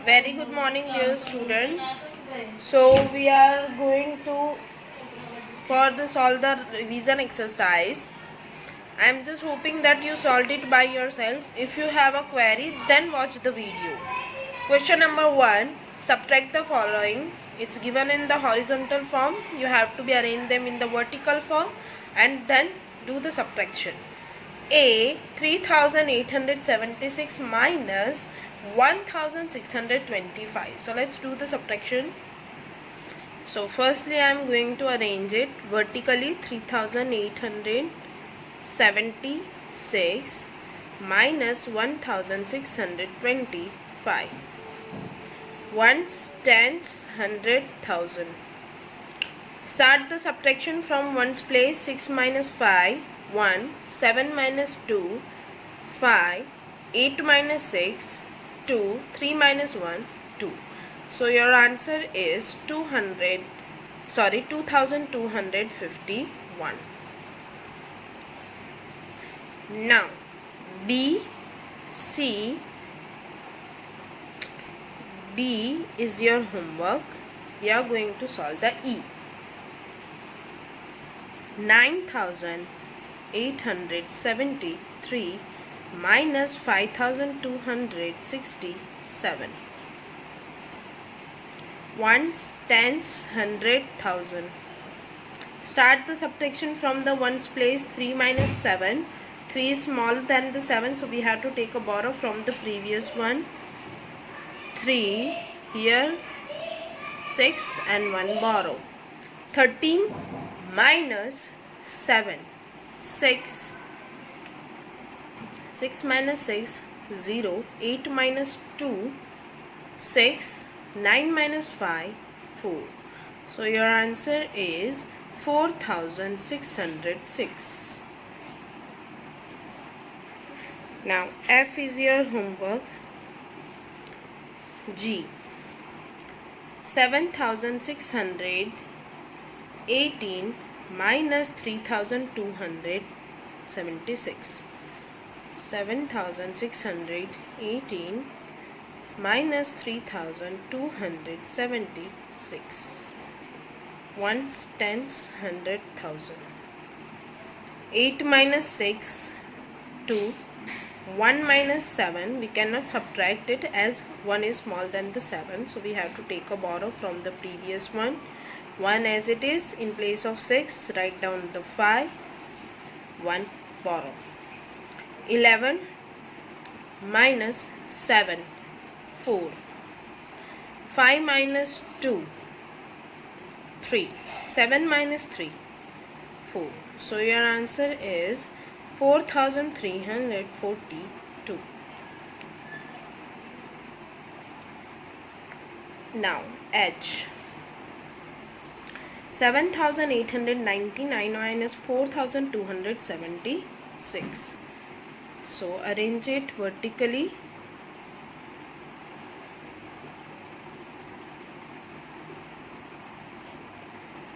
Very good morning, dear students. So we are going to further solve the revision exercise. I am just hoping that you solved it by yourself. If you have a query, then watch the video. Question number 1. Subtract the following. It's given in the horizontal form. You have to be arrange them in the vertical form and then do the subtraction. A 3876 minus 1625. So let's do the subtraction. So firstly I am going to arrange it vertically. 3876 minus 1625. Ones, tens, hundred, thousand. Start the subtraction from ones place. 6 minus 5, 1. 7 minus 2, 5. 8 minus 6, 2. 3 minus 1, 2. So your answer is 2251. Now B, C, D is your homework. We are going to solve the E. 9873 minus 5267. Ones, tens, hundred, thousand. Start the subtraction from the ones place. 3 minus 7. 3 is smaller than the 7, so we have to take a borrow from the previous one. 3 here, 6 and 1 borrow. 13 minus 7, 6. 6 minus 6, 0. 8 minus 2, 6. 9 minus 5, 4. So your answer is 4606. Now F is your homework. G 7618 minus 3276. 7618 minus 3276. Ones, tens, hundred, thousand. 8 minus 6, 2. 1 minus 7, we cannot subtract it as 1 is smaller than the 7, so we have to take a borrow from the previous one. 1 as it is, in place of 6 write down the 5, 1 borrow. 11 minus 7, 4. 5 minus 2, 3. 7 minus 3, 4. So your answer is 4342. Now H 7899 minus 4276. So arrange it vertically.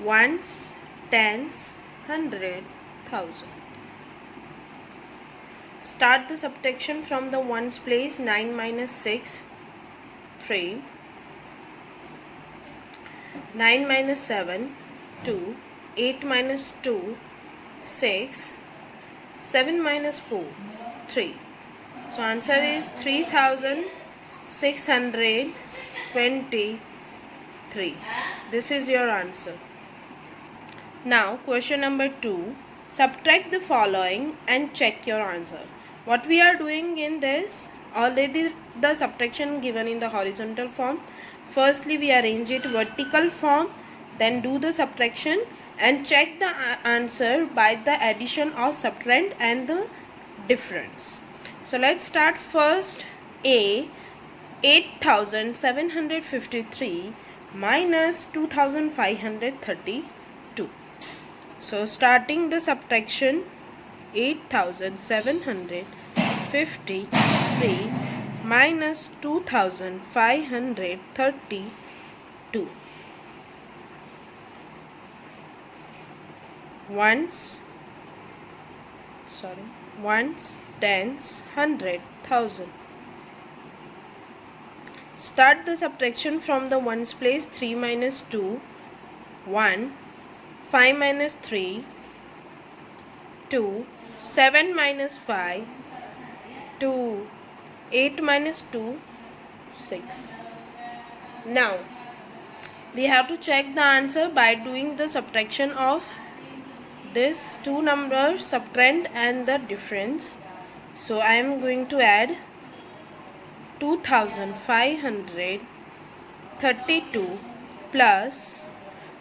Ones, tens, hundred, thousand. Start the subtraction from the ones place. 9 minus 6, 3. 9 minus 7, 2. 8 minus 2, 6. 7 minus 4, 3. So answer is 3623. This is your answer. Now question number 2. Subtract the following and check your answer. What we are doing in this, already the subtraction given in the horizontal form. Firstly we arrange it vertical form, then do the subtraction and check the answer by the addition of subtrahend and the difference. So let's start first. A 8753 minus 2532. So starting the subtraction, 8753 minus 2532. Ones, tens, hundred, thousand. Start the subtraction from the ones place. 3 minus 2, 1. 5 minus 3, 2. 7 minus 5, 2. 8 minus 2, 6. Now, we have to check the answer by doing the subtraction of this two numbers, subtrahend and the difference. So I am going to add 2532 plus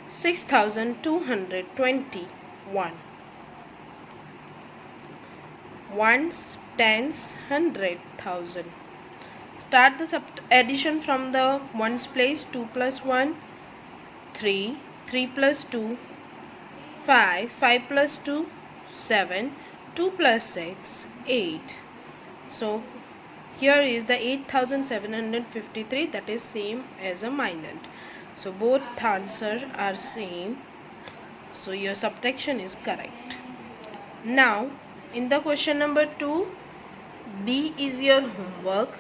6221. Ones, tens, hundred, thousand. Start the addition from the ones place. 2 plus 1, 3. 3 plus 2, 5. 5 plus 2, 7. 2 plus 6, 8. So here is the 8753, that is same as a minus. So both answers are same. So your subtraction is correct. Now in the question number 2, B is your homework.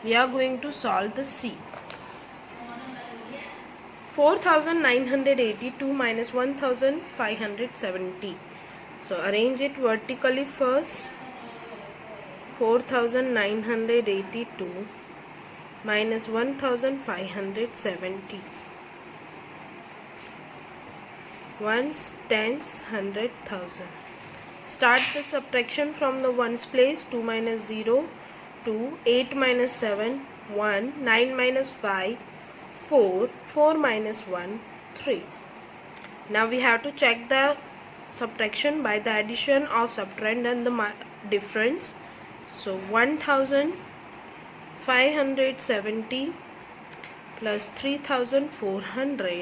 We are going to solve the C. 4982 minus 1570. So arrange it vertically first. 4982 minus 1570. Ones, tens, hundred, thousand. Start the subtraction from the ones place. 2 minus 0, 2. 8 minus 7, 1. 9 minus 5, 4. 4 minus 1, 3. Now we have to check the subtraction by the addition of subtrahend and the difference. So 1570 plus 3412.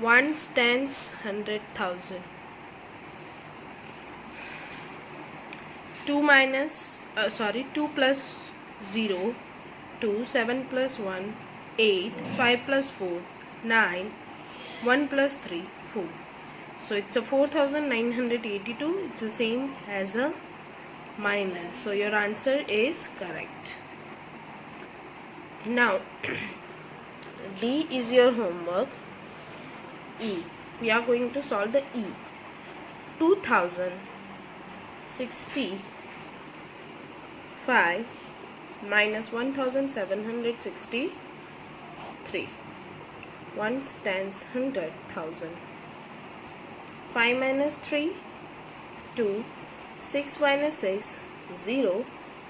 Ones, tens, hundred, thousand. 2 plus 0, 2. 7 plus 1, 8. 5 plus 4, 9. 1 plus 3, 4. So it's a 4982. It's the same as a minus. So your answer is correct. Now D is your homework. E. We are going to solve the E. 2065 minus 1763. Ones, tens, hundred, thousand. 5 minus 3, 2. 6 minus 6, 0.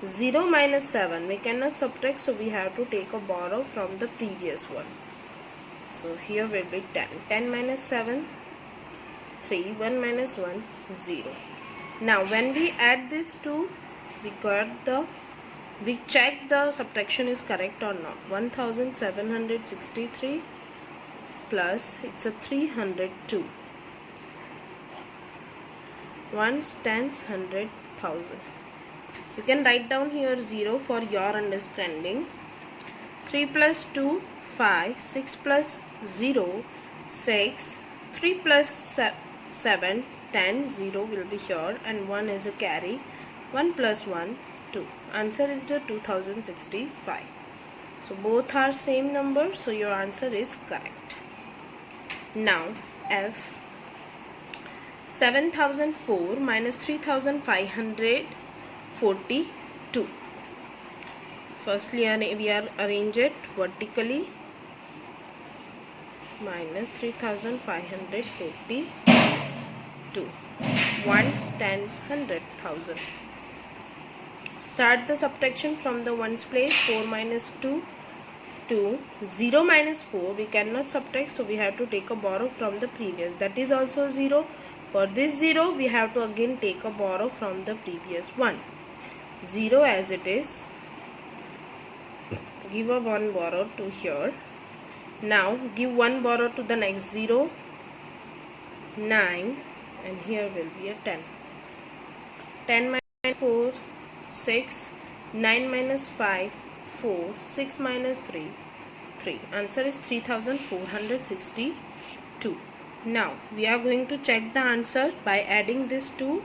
0 minus 7. We cannot subtract, so we have to take a borrow from the previous one. So here will be 10. 10 minus 7, 3. 1 minus 1, 0. Now when we add these two, we check the subtraction is correct or not. 1763 plus it's a 302. Ones, tens, hundred, thousand. You can write down here 0 for your understanding. 3 plus 2, 5. 6 plus 0, 6. 3 plus 7, 10. 0 will be here and 1 is a carry. 1 plus 1, 2. Answer is the 2065. So both are same number, so your answer is correct. Now F. 7004 minus 3542. Firstly we are arrange it vertically. Minus 3542. Ones, tens, hundred, thousand. Start the subtraction from the ones place. 4 minus 2, 2. 0 minus 4. We cannot subtract, so we have to take a borrow from the previous. That is also 0. For this 0, we have to again take a borrow from the previous one. 0 as it is. Give a 1 borrow to here. Now give 1 borrow to the next 0. 9. And here will be a 10. 10 minus 4, 6. 9 minus 5, 4. 6 minus 3, 3. Answer is 3462. Now we are going to check the answer by adding this to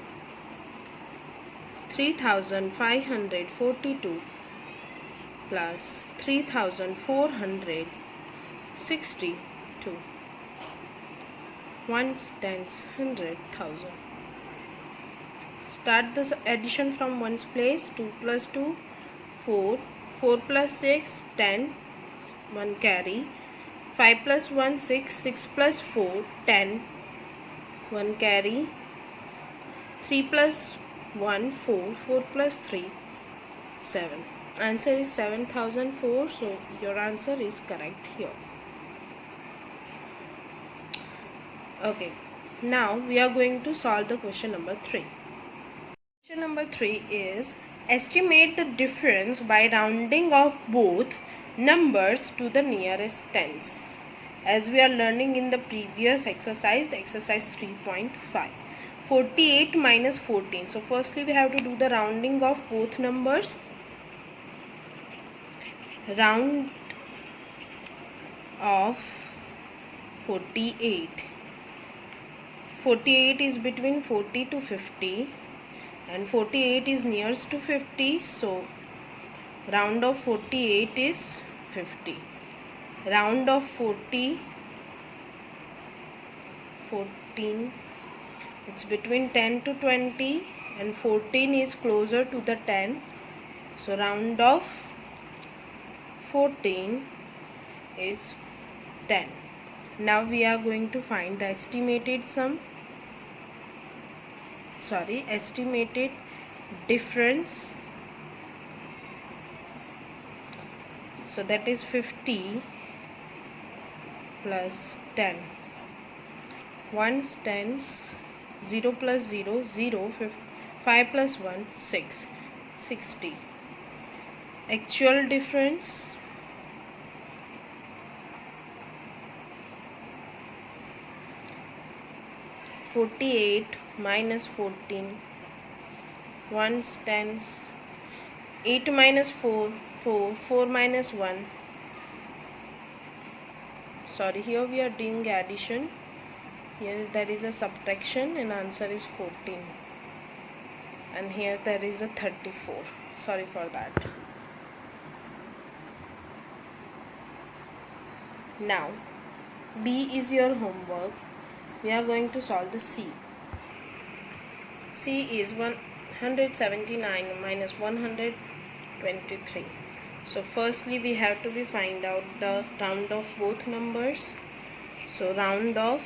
3,542 plus 3,462. Ones, tens, hundred, thousand. Start the addition from ones place. 2 plus 2, 4. 4 plus 6, 10. 1 carry. 5 plus 1, 6. 6 plus 4, 10. 1 carry. 3 plus 1, 4. 4 plus 3, 7. Answer is 7004. So your answer is correct here. Okay, now we are going to solve the question number 3. Question number 3 is estimate the difference by rounding of both numbers to the nearest tens. As we are learning in the previous exercise 3.5. 48 minus 14. So firstly we have to do the rounding of both numbers. Round of 48. 48 is between 40 to 50 and 48 is nearest to 50, so round of 48 is 50. Round of 14, it's between 10 to 20 and 14 is closer to the 10, so round of 14 is 10. Now we are going to find the estimated difference. So that is 50 plus 10. Ones, tens, 0 plus 0, 0, 5 plus 1, 6, 60. Actual difference, (48) minus 14, ones, tens, 8 minus 4, 4, 4 minus 1. Sorry, here we are doing addition. Here there is a subtraction and answer is 14. And here there is a 34. Sorry for that. Now, B is your homework. We are going to solve the C. C is 179 minus 123. So firstly we have to find out the round of both numbers. So round of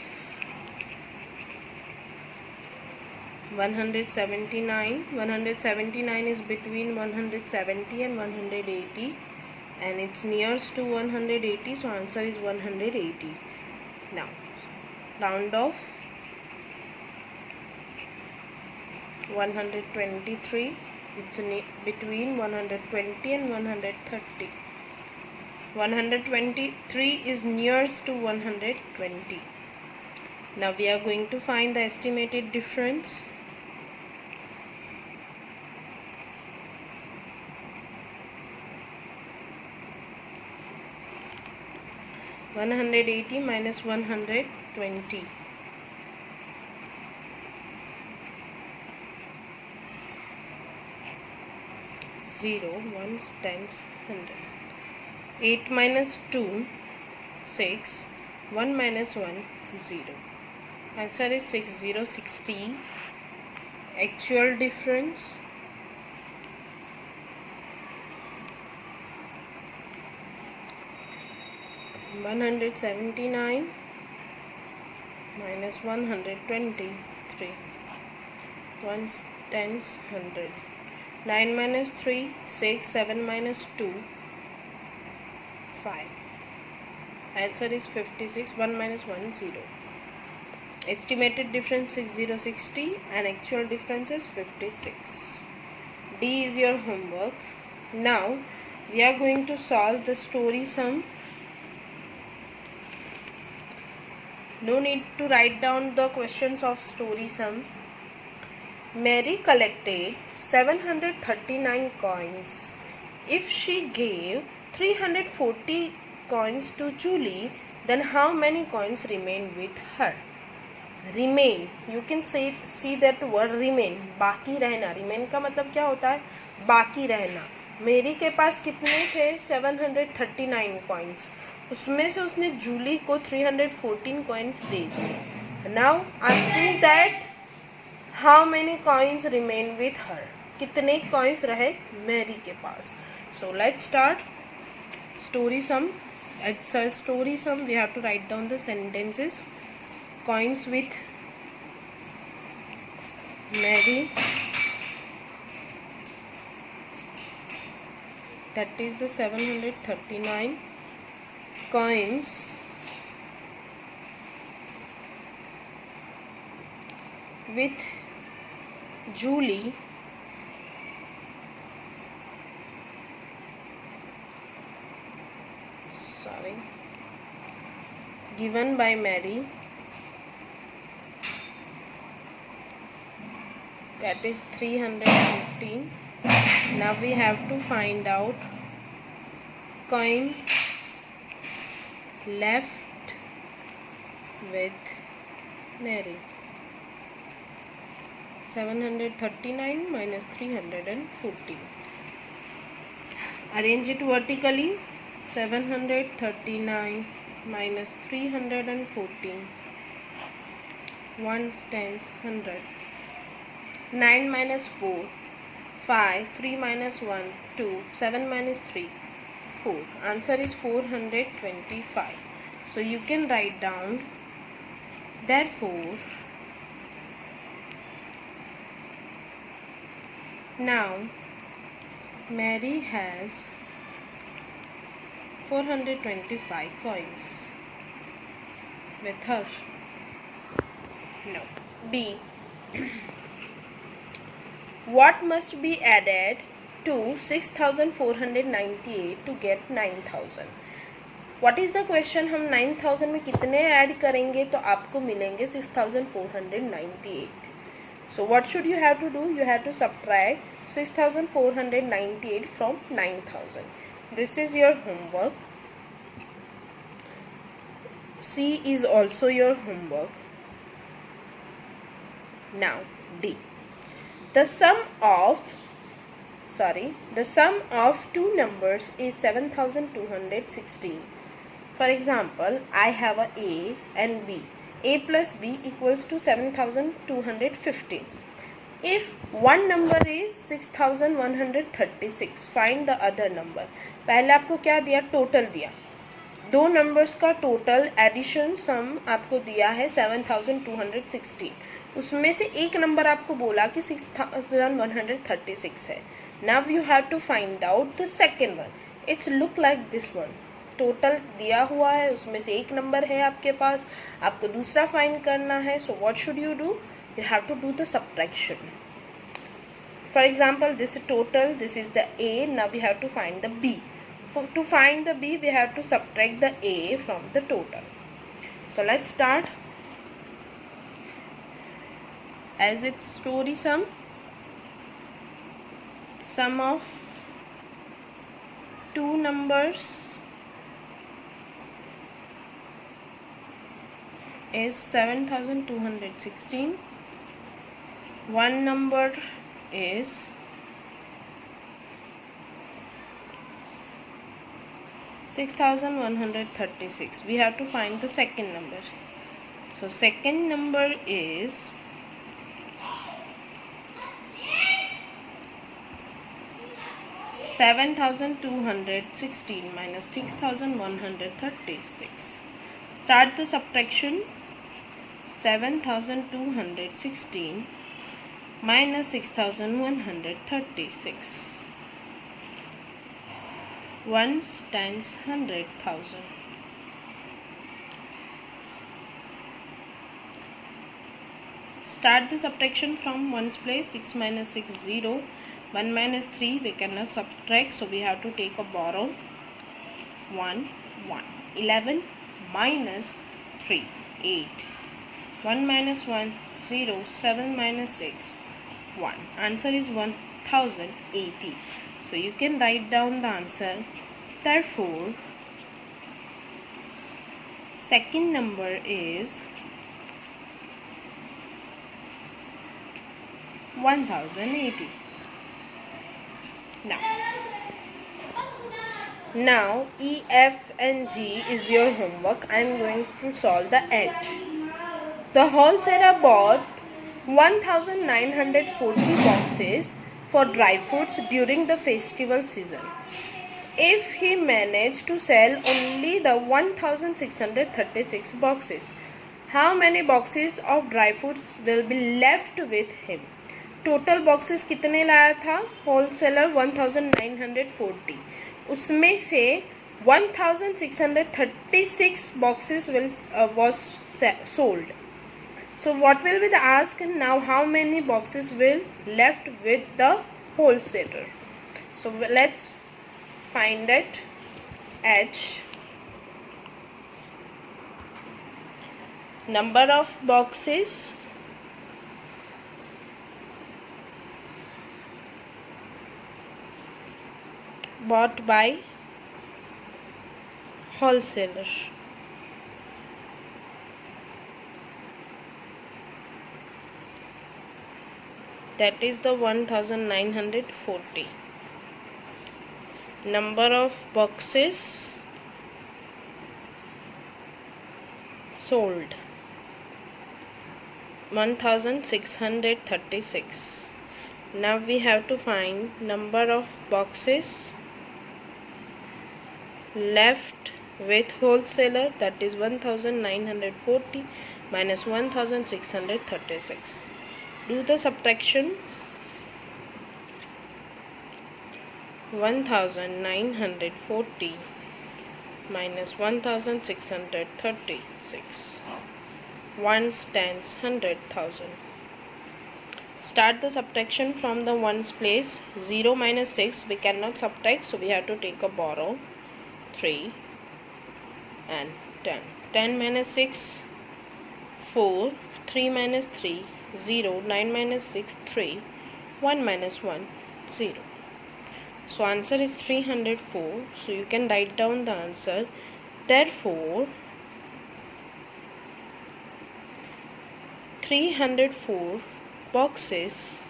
179. 179 is between 170 and 180 and it's nearest to 180, so answer is 180. Now round of 123, it's between 120 and 130. 123 is nearest to 120. Now we are going to find the estimated difference. (180 minus 120). 0, ones, tens, 100. 8 minus 2, 6. 1 minus 1, 0. Answer is 60, 60. Actual difference, (179 minus 123). Ones, tens, 100. 9 minus 3, 6. 7 minus 2, 5. Answer is 56. 1 minus 1, 0. Estimated difference 60, 60 and actual difference is 56. D is your homework. Now we are going to solve the story sum. No need to write down the questions of story sum. Mary collected 739 coins. If she gave 340 coins to Julie, then how many coins remained with her? Remain, you can see that word remain, बाकी रहना. Remain का मतलब क्या होता है? बाकी रहना. मेरी के पास कितने थे? 739 कॉइन्स. उसमें से उसने जूली को 314 कॉइन्स दे दिए. Now asking that how many coins remain with her, कितने कॉइन्स रहे मैरी के पास. So let's start story sum. It's a story sum. We have to write down the sentences. Coins with Mary, that is the 739 coins with Julie, given by Mary, that is 315. Now we have to find out coin left with Mary. 739 minus 314. Arrange it vertically. 739 minus 314. 1s, 10s, 100. 9 minus 4, 5. 3 minus 1, 2. 7 minus 3, 4. Answer is 425. So you can write down, therefore, now Mary has 425 coins with her. No. B. What must be added to 6498 to get 9000? What is the question? हम 9000 में कितने add करेंगे तो आपको मिलेंगे 6498. So what should you have to do? You have to subtract 6498 from 9000. This is your homework. C is also your homework. Now D. The sum of two numbers is 7216. For example, I have A and B. A plus B equals to 7215. If one number is 6136, find the other number. पहले आपको क्या दिया? Total दिया. दो numbers का total addition सम आपको दिया है 7216. उसमें से एक नंबर आपको बोला कि 6136 है. Now you have to find out the second one. It's look like this one. Total दिया हुआ है, उसमें से एक नंबर है आपके पास, आपको दूसरा फाइंड करना है. So what should you do? You have to do the subtraction. For example, this is total, this is the A. Now we have to find the B. To find the B, we have to subtract the A from the total. So let's start. As it's story sum of two numbers is 7216. One number is 6136. We have to find the second number. So second number is 7216 minus 6136. Start the subtraction. 7216 minus 6136. Ones, tens, 100,000. Start the subtraction from ones place. 6 minus 6, 0. 1 minus 3, we cannot subtract, so we have to take a borrow. 1, 1. 11 minus 3, 8. 1 minus 1, 0. 7 minus 6, 1. Answer is 1080. So you can write down the answer. Therefore, second number is 1080. Now E, F and G is your homework. I am going to solve the H. The wholesaler bought 1940 boxes for dry fruits during the festival season. If he managed to sell only the 1636 boxes, how many boxes of dry fruits will be left with him? Total boxes कितने लाया था wholesaler 1940, उसमें से 1636 boxes was sold. So what will be the ask now? How many boxes will left with the wholesaler? So let's find it. H, number of boxes bought by wholesaler, that is the 1940. Number of boxes sold 1636. Now we have to find number of boxes left with wholesaler, that is 1940 minus 1636. Do the subtraction. 1940 minus 1636. Ones, tens, 100,000. Start the subtraction from the ones place. 0 minus 6 we cannot subtract, so we have to take a borrow. 3 and 10. 10 minus 6 4. 3 minus 3 0. 9 minus 6 3. 1 minus 1 0. So answer is 304. So you can write down the answer. Therefore 304 boxes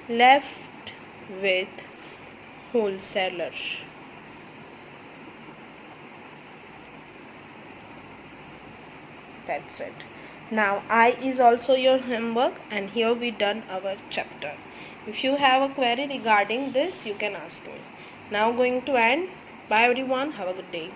left with wholesaler. That's it. Now I is also your homework, and here we done our chapter. If you have a query regarding this, you can ask me. Now going to end. Bye everyone. Have a good day.